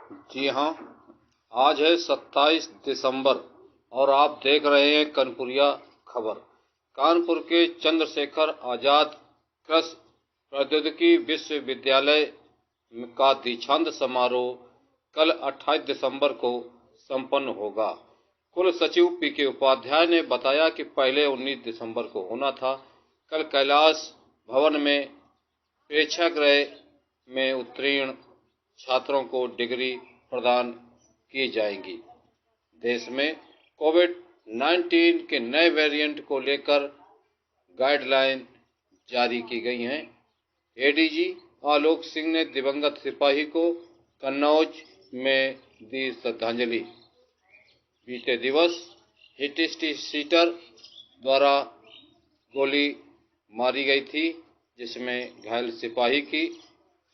जी हाँ, आज है 27 दिसंबर और आप देख रहे हैं कानपुरिया खबर। कानपुर के चंद्रशेखर आजाद कृषि प्रौद्योगिकी विश्वविद्यालय का दीक्षांत समारोह कल 28 दिसंबर को संपन्न होगा। कुल सचिव पीके उपाध्याय ने बताया कि पहले 19 दिसंबर को होना था। कल कैलाश भवन में प्रेक्षागृह में उत्तीर्ण छात्रों को डिग्री प्रदान की जाएंगी। देश में कोविड-19 के नए वेरिएंट को लेकर गाइडलाइन जारी की गई हैं। एडीजी आलोक सिंह ने दिवंगत सिपाही को कन्नौज में दी श्रद्धांजलि। बीते दिवस हिटस्टीटर द्वारा गोली मारी गई थी, जिसमें घायल सिपाही की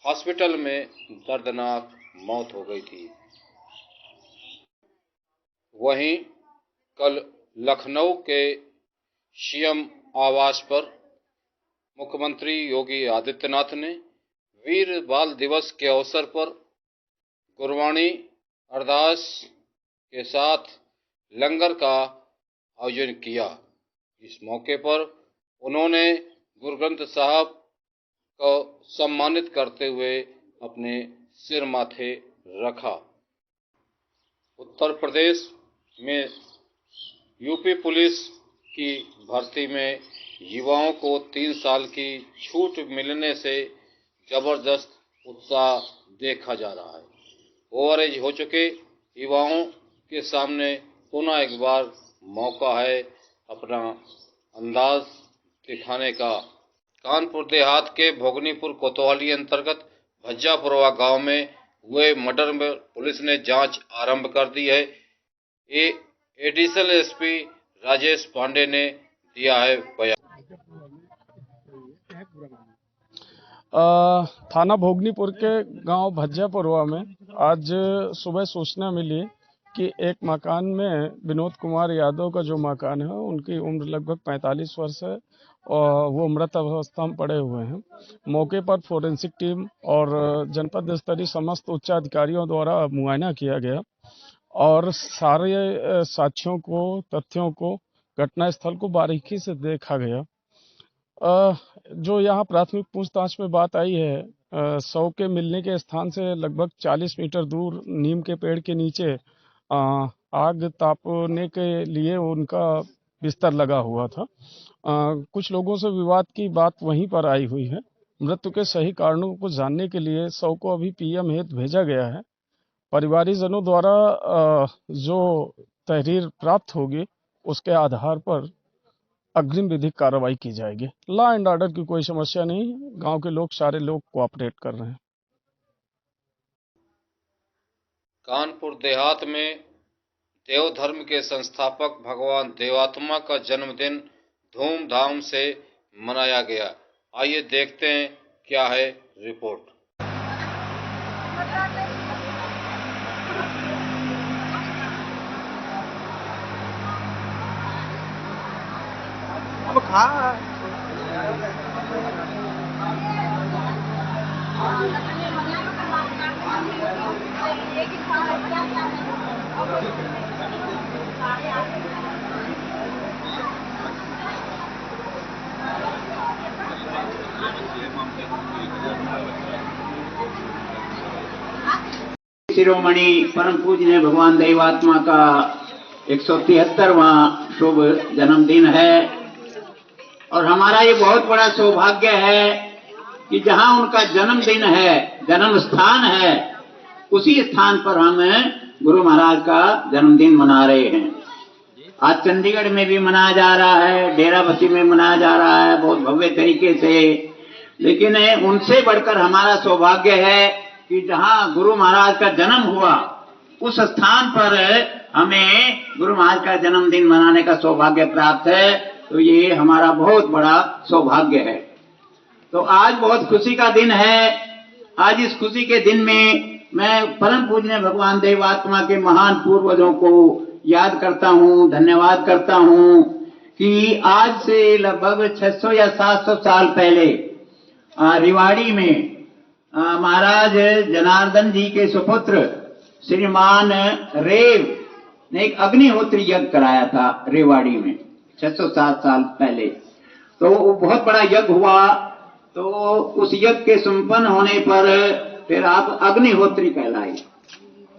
हॉस्पिटल में दर्दनाक मौत हो गई थी। वहीं कल लखनऊ के सीएम आवास पर मुख्यमंत्री योगी आदित्यनाथ ने वीर बाल दिवस के अवसर पर गुरबाणी अरदास के साथ लंगर का आयोजन किया। इस मौके पर उन्होंने गुरु ग्रंथ साहब को सम्मानित करते हुए अपने सिर माथे रखा। उत्तर प्रदेश में यूपी पुलिस की भर्ती में युवाओं को 3 साल की छूट मिलने से जबरदस्त उत्साह देखा जा रहा है। ओवरएज हो चुके युवाओं के सामने पुनः एक बार मौका है अपना अंदाज दिखाने का। कानपुर देहात के भोगनीपुर कोतवाली अंतर्गत भज्जापुरवा गांव में हुए मर्डर में पुलिस ने जांच आरंभ कर दी है। एडिशनल एसपी राजेश पांडे ने दिया है बयान। थाना भोगनीपुर के गांव भज्जापुरवा में आज सुबह सूचना मिली कि एक मकान में विनोद कुमार यादव का जो मकान है, उनकी उम्र लगभग 45 वर्ष है और वो मृत अवस्था में पड़े हुए हैं। मौके पर फोरेंसिक टीम और जनपद स्तरीय समस्त उच्च अधिकारियों द्वारा मुआयना किया गया और सारे साक्ष्यों को, तथ्यों को, घटनास्थल को बारीकी से देखा गया। जो यहाँ प्राथमिक पूछताछ में बात आई है, शव के मिलने के स्थान से लगभग 40 मीटर दूर नीम के पेड़ के नीचे आग तापने के लिए उनका बिस्तर लगा हुआ था। कुछ लोगों से विवाद की बात वहीं पर आई हुई है। मृत्यु के सही कारणों को जानने के लिए शव को अभी पीएम हेतु भेजा गया है। परिवारीजनों द्वारा जो तहरीर प्राप्त होगी उसके आधार पर अग्रिम विधिक कार्रवाई की जाएगी। लॉ एंड ऑर्डर की कोई समस्या नहीं, गांव के लोग, सारे लोग कोऑपरेट कर रहे हैं। कानपुर देहात में देव धर्म के संस्थापक भगवान देवात्मा का जन्मदिन धूमधाम से मनाया गया। आइए देखते हैं क्या है रिपोर्ट। अब खा शिरोमणि परम पूज्य भगवान देवात्मा का 173वां शुभ जन्मदिन है और हमारा ये बहुत बड़ा सौभाग्य है कि जहां उनका जन्मदिन है, जन्म स्थान है, उसी स्थान पर हम गुरु महाराज का जन्मदिन मना रहे हैं। आज चंडीगढ़ में भी मनाया जा रहा है, डेराबस्सी में मनाया जा रहा है बहुत भव्य तरीके से। लेकिन उनसे बढ़कर हमारा सौभाग्य है कि जहां गुरु महाराज का जन्म हुआ उस स्थान पर हमें गुरु महाराज का जन्मदिन मनाने का सौभाग्य प्राप्त है। तो ये हमारा बहुत बड़ा सौभाग्य है। तो आज बहुत खुशी का दिन है। आज इस खुशी के दिन में मैं परम पूज्य भगवान देवात्मा के महान पूर्वजों को याद करता हूँ, धन्यवाद करता हूँ कि आज से लगभग 600 या 700 साल पहले रिवाड़ी में महाराज जनार्दन जी के सुपुत्र श्रीमान रेव ने एक अग्निहोत्री यज्ञ कराया था रेवाड़ी में 607 साल पहले। तो वो बहुत बड़ा यज्ञ हुआ। तो उस यज्ञ के संपन्न होने पर फिर आप अग्निहोत्री कहलाए।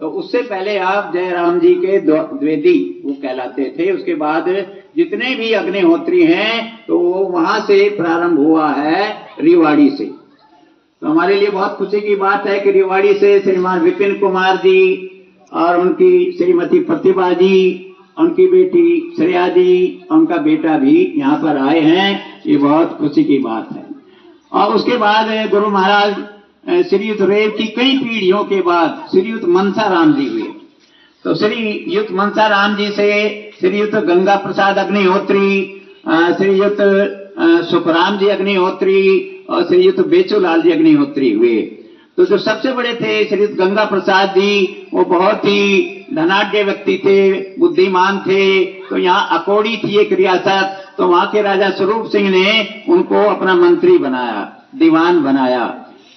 तो उससे पहले आप जयराम जी के द्विवेदी वो कहलाते थे। उसके बाद जितने भी अग्निहोत्री हैं तो वो वहां से प्रारंभ हुआ है, रेवाड़ी से। तो हमारे लिए बहुत खुशी की बात है कि रेवाड़ी से श्रीमान विपिन कुमार जी और उनकी श्रीमती प्रतिभा जी, उनकी बेटी श्रेया जी, उनका बेटा भी यहाँ पर आए हैं। ये बहुत खुशी की बात है। और उसके बाद गुरु महाराज श्रीयुत रेव की कई पीढ़ियों के बाद श्रीयुत मनसा राम जी हुए। तो श्रीयुत मनसा राम जी से श्रीयुत गंगा प्रसाद अग्निहोत्री, श्रीयुत सुखराम जी अग्निहोत्री और श्रीयुत बेचूलाल जी अग्निहोत्री हुए। तो जो सबसे बड़े थे श्रीयुत गंगा प्रसाद जी, वो बहुत ही धनाढ्य व्यक्ति थे, बुद्धिमान थे। तो यहाँ अकोड़ी थी एक रियासत, तो वहां के राजा स्वरूप सिंह ने उनको अपना मंत्री बनाया, दीवान बनाया।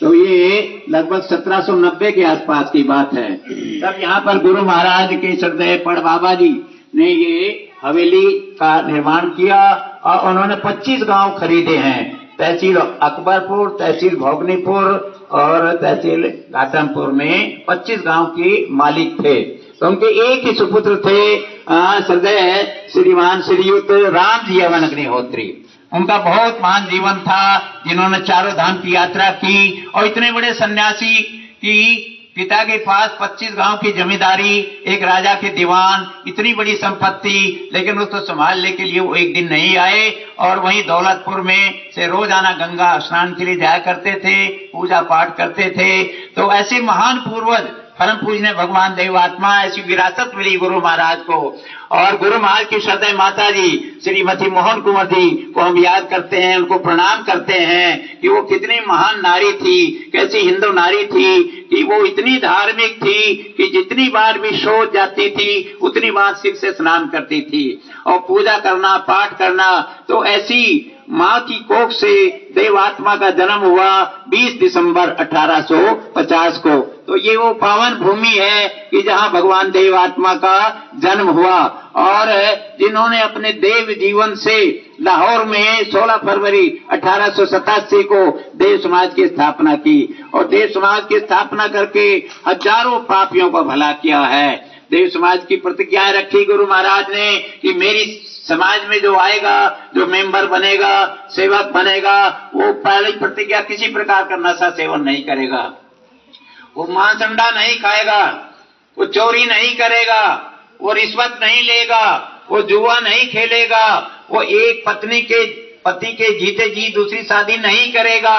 तो ये लगभग 1790 के आसपास की बात है। तब यहाँ पर गुरु महाराज के श्रद्धेय पड़ बाबा जी ने ये हवेली का निर्माण किया और उन्होंने 25 गांव खरीदे हैं। तहसील अकबरपुर, तहसील भोगनीपुर और तहसील घाटमपुर में 25 गांव के मालिक थे। तो उनके एक ही सुपुत्र थे श्रद्धेय श्रीमान श्रीयुत राम जी अवन अग्निहोत्री। उनका बहुत महान जीवन था, जिन्होंने चारों धाम की यात्रा की और इतने बड़े सन्यासी की पिता के पास 25 गांव की जमींदारी, एक राजा के दीवान, इतनी बड़ी संपत्ति, लेकिन उसको संभालने के लिए वो एक दिन नहीं आए। और वहीं दौलतपुर में से रोजाना गंगा स्नान के लिए जाया करते थे, पूजा पाठ करते थे। तो ऐसे महान पूर्वज परम पूजनीय भगवान देवात्मा, ऐसी विरासत मिली गुरु महाराज को। और गुरु महाराज की श्रद्धेय माता जी श्रीमती मोहन कुंवर जी को हम याद करते हैं, उनको प्रणाम करते हैं कि वो कितनी महान नारी थी, कैसी हिंदू नारी थी कि वो इतनी धार्मिक थी कि जितनी बार भी सोच जाती थी उतनी बार सिर से स्नान करती थी और पूजा करना, पाठ करना। तो ऐसी माँ की कोख से देवात्मा का जन्म हुआ 20 दिसंबर 1850 को। तो ये वो पावन भूमि है कि जहाँ भगवान देवात्मा का जन्म हुआ और जिन्होंने अपने देव जीवन से लाहौर में 16 फरवरी 1887 को देव समाज की स्थापना की और देव समाज की स्थापना करके हजारों पापियों का भला किया है। देव समाज की प्रतिज्ञा रखी गुरु महाराज ने कि मेरी समाज में जो आएगा, जो मेंबर बनेगा, सेवक बनेगा, वो पहली प्रतिज्ञा किसी प्रकार का नशा सेवन नहीं करेगा, वो मांस अंडा नहीं खाएगा, वो चोरी नहीं करेगा, वो रिश्वत नहीं लेगा, वो जुआ नहीं खेलेगा, वो एक पति के जीते जी दूसरी शादी नहीं करेगा,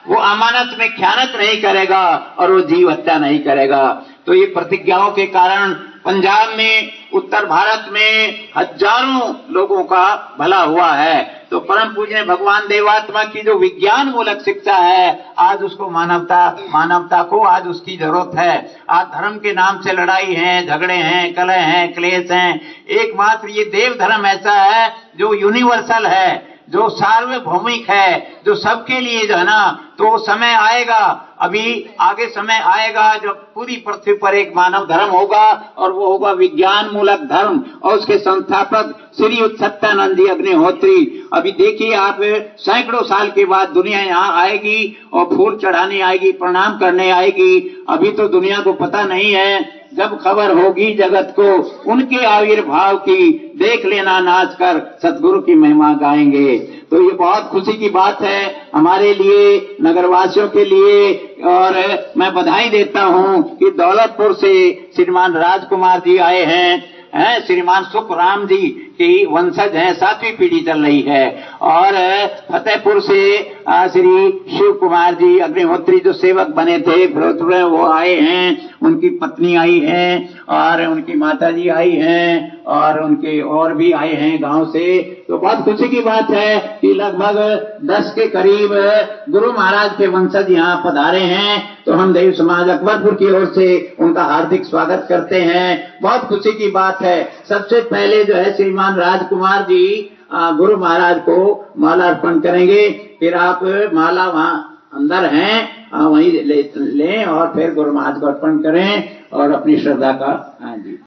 वो अमानत में ख्यानत नहीं करेगा और वो जीव हत्या नहीं करेगा। तो ये प्रतिज्ञाओं के कारण पंजाब में, उत्तर भारत में हजारों लोगों का भला हुआ है। तो परम पूज्य भगवान देवात्मा की जो विज्ञान मूलक शिक्षा है, आज उसको मानवता को आज उसकी जरूरत है। आज धर्म के नाम से लड़ाई है, झगड़े हैं, कलह हैं, क्लेश हैं। एकमात्र ये देव धर्म ऐसा है जो यूनिवर्सल है, जो सार्वभौमिक है, जो सबके लिए जो है ना। तो समय आएगा, अभी आगे समय आएगा जब पूरी पृथ्वी पर एक मानव धर्म होगा और वो होगा विज्ञान मूलक धर्म। और उसके संस्थापक श्रीयुत सत्यानंद जी अग्निहोत्री। अभी देखिए आप, सैकड़ों साल के बाद दुनिया यहाँ आएगी और फूल चढ़ाने आएगी, प्रणाम करने आएगी। अभी तो दुनिया को पता नहीं है, जब खबर होगी जगत को उनके आविर्भाव की, देख लेना नाच कर सतगुरु की महिमा गाएंगे। तो ये बहुत खुशी की बात है हमारे लिए, नगरवासियों के लिए। और मैं बधाई देता हूँ कि दौलतपुर से श्रीमान राजकुमार जी आए हैं, श्रीमान सुखराम जी की वंशज हैं, 7वीं पीढ़ी चल रही है। और फतेहपुर से श्री शिव कुमार जी अग्निहोत्री जो सेवक बने थे फिरोजपुर, वो आए हैं, उनकी पत्नी आई है और उनकी माता जी आई हैं और उनके और भी आए हैं गांव से। तो बहुत खुशी की बात है कि लगभग 10 के करीब गुरु महाराज के वंशज यहाँ पधारे हैं। तो हम देव समाज अकबरपुर की ओर से उनका हार्दिक स्वागत करते हैं। बहुत खुशी की बात है। सबसे पहले जो है श्रीमान राजकुमार जी गुरु महाराज को माला अर्पण करेंगे, फिर आप माला वहाँ अंदर हैं, वहीं लें और फिर गुरु महाराज को अर्पण करें और अपनी श्रद्धा का। हाँ जी।